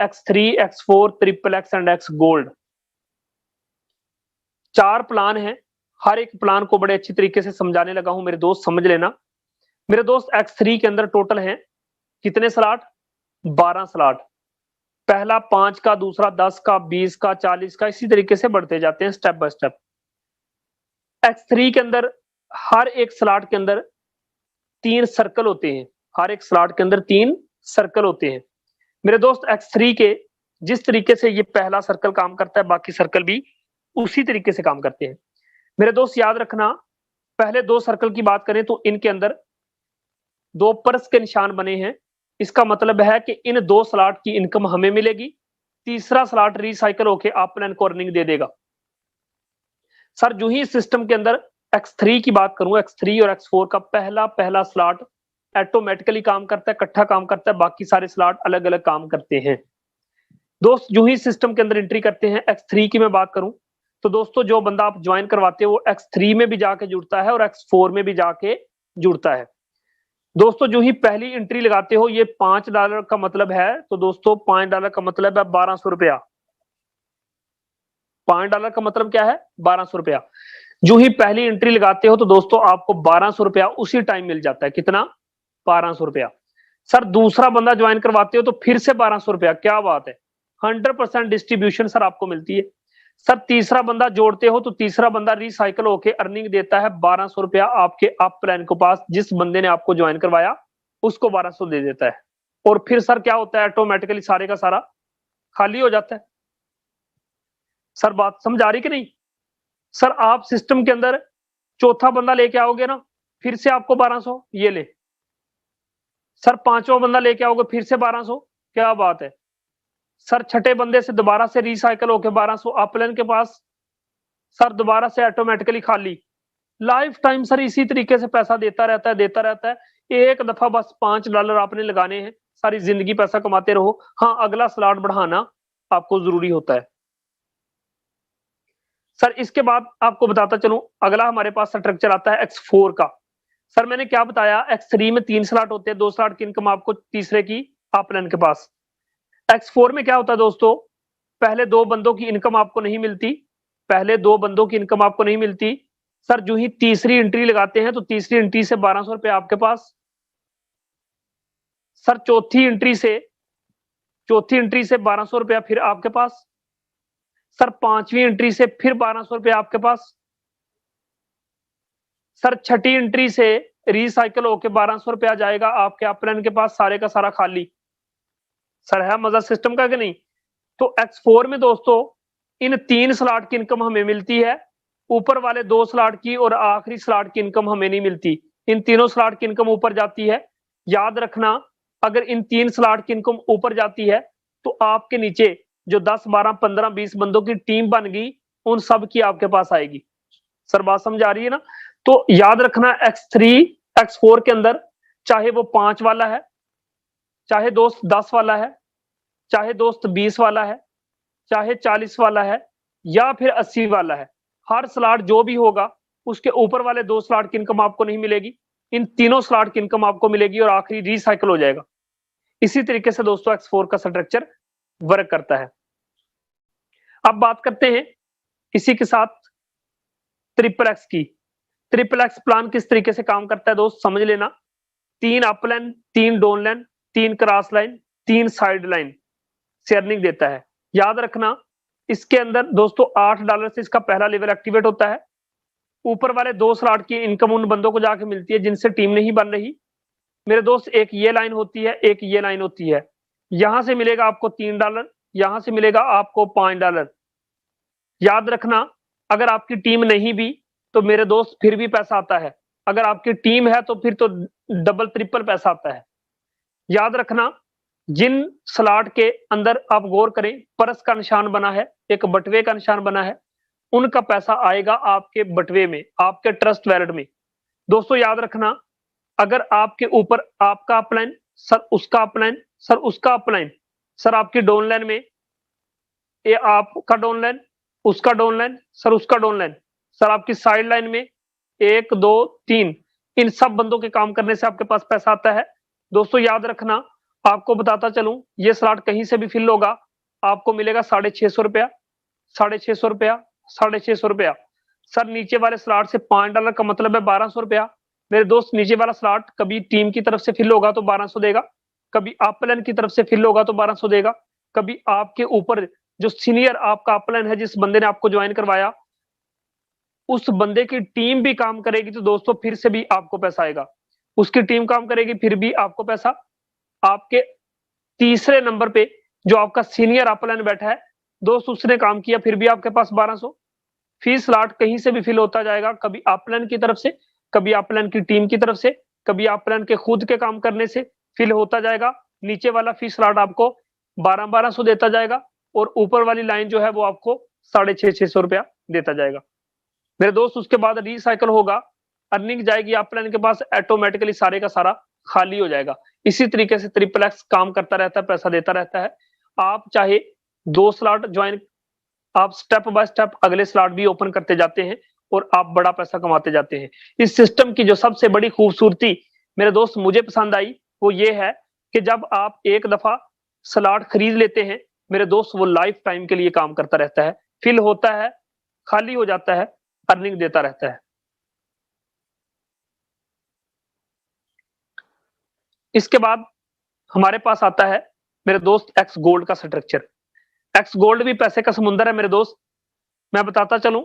X3, X4, triple x and x gold. 4 plan हैं, हर एक plan को बड़े अच्छी तरीके से समझाने लगा हूं मेरे दोस्त, समझ लेना। मेरे दोस्त X3 के अंदर टोटल हैं कितने स्लॉट? 12 स्लॉट। पहला 5 का, दूसरा 10 का, 20 का, 40 का, इसी तरीके से बढ़ते जाते हैं स्टेप बाय स्टेप। X3 के अंदर हर एक स्लॉट के अंदर 3 सर्कल होते हैं, हर एक स्लॉट के अंदर 3 सर्कल होते हैं। मेरे दोस्त X3 के जिस तरीके से ये पहला सर्कल काम करता है, बाकी सर्कल भी उसी तरीके से काम करते हैं। मेरे दोस्त याद रखना, पहले 2 सर्कल की बात करें तो इनके अंदर 2 परस के निशान बने हैं। इसका मतलब है कि इन 2 स्लॉट की इनकम हमें मिलेगी, तीसरा स्लॉट रिसाइकल होकर आप प्लान को अर्निंग दे देगा। सर जो ही सिस्टम के अंदर X3 की बात करूं, X3 और X4 का पहला स्लॉट ऑटोमेटिकली काम करता है, इकट्ठा काम करता है, बाकी सारे स्लॉट अलग अलग काम करते हैं। दोस्त जो ही सिस्टम के अंदर एंट्री करते हैं, X3 की मैं बात करूं तो दोस्तों जो बंदा आप ज्वाइन करवाते हो वो X3 में भी जाके जुड़ता है और X4 में भी जाके जुड़ता है। दोस्तों जो ही पहली एंट्री लगाते हो, ये $5 का मतलब है, तो दोस्तों $5 का मतलब है 1200 रुपया। $5 का मतलब क्या है? 1200 रुपया। जो ही पहली एंट्री लगाते हो तो दोस्तों आपको 1200 रुपया उसी टाइम मिल जाता है। कितना? 1200 रुपया। सर दूसरा बंदा ज्वाइन करवाते हो तो फिर से 1200 रुपया। क्या बात है, 100% डिस्ट्रीब्यूशन सर आपको मिलती है। सर तीसरा बंदा जोड़ते हो तो तीसरा बंदा रिसाइकल होके अर्निंग देता है 1200 रुपया आपके अप प्लान के पास। जिस बंदे ने आपको ज्वाइन करवाया उसको 1200 दे देता है, और फिर सर क्या होता है, ऑटोमेटिकली सारे का सारा खाली हो जाता है। सर बात समझ आ रही कि नहीं? सर आप सिस्टम के अंदर चौथा बंदा लेके आओगे ना, फिर से आपको 1200 ये ले। सर पांचवा बंदा लेके आओगे फिर से 1200। क्या बात है। सर छठे बंदे से दोबारा से रिसाइकल होके 1200 अपलाइन के पास, सर दोबारा से ऑटोमेटिकली खाली। लाइफ टाइम सर इसी तरीके से पैसा देता रहता है, देता रहता है। एक दफा बस $5 आपने लगाने हैं, सारी जिंदगी पैसा कमाते रहो। हाँ, अगला स्लॉट बढ़ाना आपको जरूरी होता है। सर इसके बाद आपको बताता चलूं, अगला हमारे पास स्ट्रक्चर आता है X4 का। सर मैंने क्या बताया, X3 में 3 स्लॉट होते हैं, 2 स्लॉट की इनकम आपको तीसरे की अपलाइन के पास। X4 में क्या होता है दोस्तों, पहले 2 बंदों की इनकम आपको नहीं मिलती, पहले 2 बंदों की इनकम आपको नहीं मिलती। सर जो ही तीसरी एंट्री लगाते हैं तो तीसरी एंट्री से 1200 रुपए आपके पास। सर चौथी एंट्री से 1200 रुपया फिर आपके पास। सर पांचवी एंट्री से फिर 1200 रुपया आपके पास। सर छठी एंट्री से रिसाइकल होके 1200 रुपया जाएगा आपके अपलाइन के पास, सारे का सारा खाली। सर है मजा सिस्टम का कि नहीं? तो X4 में दोस्तों इन 3 स्लॉट की इनकम हमें मिलती है, ऊपर वाले 2 स्लॉट की और आखिरी स्लॉट की इनकम हमें नहीं मिलती। इन तीनों स्लॉट की इनकम ऊपर जाती है। याद रखना, अगर इन 3 स्लॉट की इनकम ऊपर जाती है तो आपके नीचे जो 10, 12, 15, 20 बंदों की टीम बन गई, उन सब की आपके पास आएगी। सर बात समझ आ रही है ना? तो याद रखना, X3, X4 के अंदर चाहे वो 5 वाला है, चाहे दोस्त 10 वाला है, चाहे दोस्त 20 वाला है, चाहे 40 वाला है, या फिर 80 वाला है, हर स्लॉट जो भी होगा उसके ऊपर वाले 2 स्लॉट की इनकम आपको नहीं मिलेगी, इन तीनों स्लॉट की इनकम आपको मिलेगी और आखिरी रिसाइकल हो जाएगा। इसी तरीके से दोस्तों X4 का स्ट्रक्चर वर्क करता है। अब बात करते हैं इसी के साथ ट्रिपल एक्स की। ट्रिपल एक्स प्लान किस तरीके से काम करता है दोस्त, समझ लेना। 3 upline, 3 down line, 3 cross line, 3 side line से अर्निंग देता है। याद रखना, इसके अंदर दोस्तों $8 से इसका पहला लेवल एक्टिवेट होता है। ऊपर वाले 2 स्लॉट की इनकम उन बंदों को जाके मिलती है जिनसे टीम नहीं बन रही। मेरे दोस्त एक ये लाइन होती है, एक ये लाइन होती है। यहां से मिलेगा आपको $3, यहां से मिलेगा आपको $5। याद रखना, अगर आपकी टीम नहीं भी तो मेरे दोस्त फिर भी पैसा आता है, अगर आपकी टीम है तो फिर तो डबल ट्रिपल पैसा आता है। याद रखना, जिन स्लॉट के अंदर आप गौर करें परस का निशान बना है, एक बटवे का निशान बना है, उनका पैसा आएगा आपके बटवे में, आपके ट्रस्ट वैलेट में। दोस्तों याद रखना, अगर आपके ऊपर आपका अपलाइन, सर उसका अपलाइन, सर उसका अपलाइन, सर आपकी डाउनलाइन में ये आपका डाउनलाइन, उसका डाउनलाइन, सर उसका डाउनलाइन, सर आपकी साइड लाइन में 1, 2, 3, इन सब बंदों के काम करने से आपके पास पैसा आता है। दोस्तों याद रखना, आपको बताता चलूं, ये स्लॉट कहीं से भी फिल होगा, आपको मिलेगा 650 रुपया, 650 रुपया, 650 रुपया। सर नीचे वाले स्लॉट से $5 का मतलब है 1200 रुपया। मेरे दोस्त नीचे वाला स्लॉट कभी टीम की तरफ से फिल होगा तो 1200 देगा, कभी अपलाइन की तरफ से फिल होगा तो 1200 देगा, कभी आपके ऊपर जो सीनियर आपका अपलाइन है, जिस बंदे ने आपको ज्वाइन करवाया, उस बंदे की टीम भी काम करेगी तो दोस्तों फिर से भी आपको पैसा आएगा। उसकी टीम काम करेगी फिर भी आपको पैसा। आपके तीसरे नंबर पे जो आपका सीनियर अपलाइन बैठा है दोस्त, उसने काम किया फिर भी आपके पास 1200। फीस स्लॉट कहीं से भी फिल होता जाएगा, कभी अपलाइन की तरफ से, कभी अपलाइन की टीम की तरफ से, कभी अपलाइन के खुद के काम करने से फिल होता जाएगा। नीचे वाला फीस स्लॉट आपको 1200 देता जाएगा और ऊपर वाली लाइन जो है वो आपको 650 रुपया देता जाएगा। मेरे दोस्त उसके बाद रिसाइकल होगा, अर्निंग जाएगी अपलाइन के पास, ऑटोमेटिकली सारे का सारा खाली हो जाएगा। इसी तरीके से ट्रिपल एक्स काम करता रहता है, पैसा देता रहता है। आप चाहे 2 स्लॉट ज्वाइन, आप स्टेप बाय स्टेप अगले स्लॉट भी ओपन करते जाते हैं और आप बड़ा पैसा कमाते जाते हैं। इस सिस्टम की जो सबसे बड़ी खूबसूरती मेरे दोस्त मुझे पसंद आई वो ये है कि जब आप एक दफा स्लॉट खरीद लेते हैं मेरे दोस्त, वो लाइफ टाइम के लिए काम करता रहता है, फिल होता है, खाली हो जाता है, अर्निंग देता रहता है। इसके बाद हमारे पास आता है मेरे दोस्त एक्स गोल्ड का स्ट्रक्चर। एक्स गोल्ड भी पैसे का समुंदर है मेरे दोस्त। मैं बताता चलूं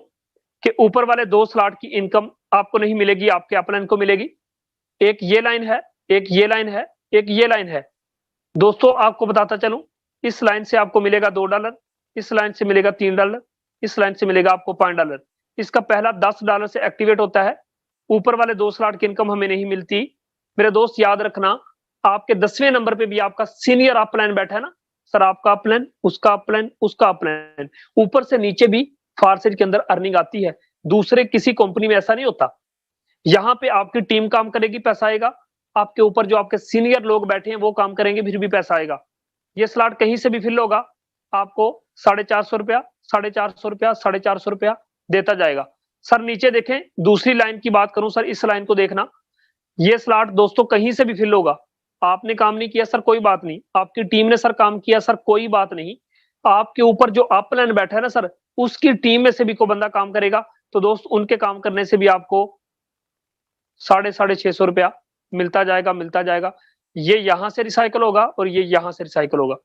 कि ऊपर वाले 2 स्लॉट की इनकम आपको नहीं मिलेगी, आपके अपलाइन को मिलेगी। एक ये लाइन है, एक ये लाइन है, एक ये लाइन है। दोस्तों आपको बताता चलूं, इस लाइन से आपको मिलेगा $2, इस लाइन से मिलेगा $3, इस लाइन से मिलेगा आपको $5। इसका पहला $10 से एक्टिवेट होता है। ऊपर वाले 2 स्लॉट की इनकम हमें नहीं मिलती। मेरे दोस्त याद रखना, आपके 10वें नंबर पे भी आपका सीनियर अपलाइन बैठा है ना सर, आपका अपलाइन, उसका अपलाइन, उसका अपलाइन, ऊपर से नीचे भी फारसेट के अंदर अर्निंग आती है। दूसरे किसी कंपनी में ऐसा नहीं होता। यहाँ पे आपकी टीम काम करेगी, पैसा आएगा। आपके ऊपर जो आपके सीनियर लोग बैठे हैं वो काम करेंगे, फिर भी पैसा आएगा। ये स्लॉट कहीं से भी फिल होगा, आपको 450 रुपया, 450 रुपया, 450 रुपया देता जाएगा। सर नीचे देखें, दूसरी लाइन की बात करूं सर, इस लाइन को देखना, ये स्लॉट दोस्तों कहीं से भी फिल होगा। आपने काम नहीं किया सर, कोई बात नहीं, आपकी टीम ने सर काम किया सर, कोई बात नहीं, आपके ऊपर जो अपलाइन बैठा है ना सर, उसकी टीम में से भी कोई बंदा काम करेगा तो दोस्त उनके काम करने से भी आपको 650 रुपया मिलता जाएगा, मिलता जाएगा। ये यहां से रिसाइकल होगा और ये यहां से रिसाइकल होगा।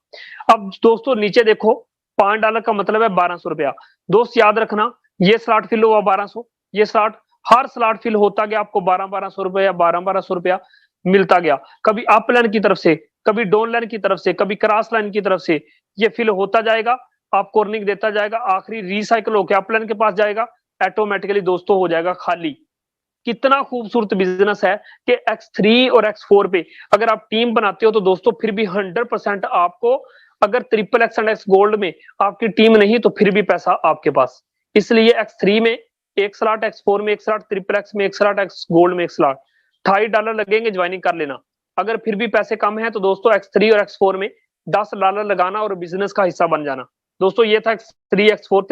अब दोस्तों नीचे देखो, $5 का मतलब है 1200 रुपया। दोस्त याद रखना, ये स्लॉट फिल हुआ 1200, ये स्लॉट, हर स्लॉट फिल होता गया, आपको 1200 रुपया, 1200 रुपया मिलता गया। कभी अप लाइन की तरफ से, कभी डाउन लाइन की तरफ से, कभी क्रॉस लाइन की तरफ से, ये फिल होता जाएगा, आपको अर्निंग देता जाएगा, आखिरी रिसाइकल होकर अप लाइन के पास जाएगा, ऑटोमेटिकली दोस्तों हो जाएगा खाली। कितना खूबसूरत बिजनेस है कि X3 और X4 पे अगर आप टीम बनाते हो तो दोस्तों फिर भी 100% आपको, अगर triple x and x gold में आपकी टीम नहीं तो फिर भी पैसा आपके पास। इसलिए X3 में एक स्लॉट, X4 में एक स्लॉट, ट्रिपल एक्स में एक स्लॉट, एक्स गोल्ड में एक स्लॉट, $2.5 लगेंगे, ज्वाइनिंग कर लेना। अगर फिर भी पैसे कम है तो दोस्तों X3 और X4 में $10 लगाना और बिजनेस का हिस्सा बन जाना। दोस्तों ये था X3 X4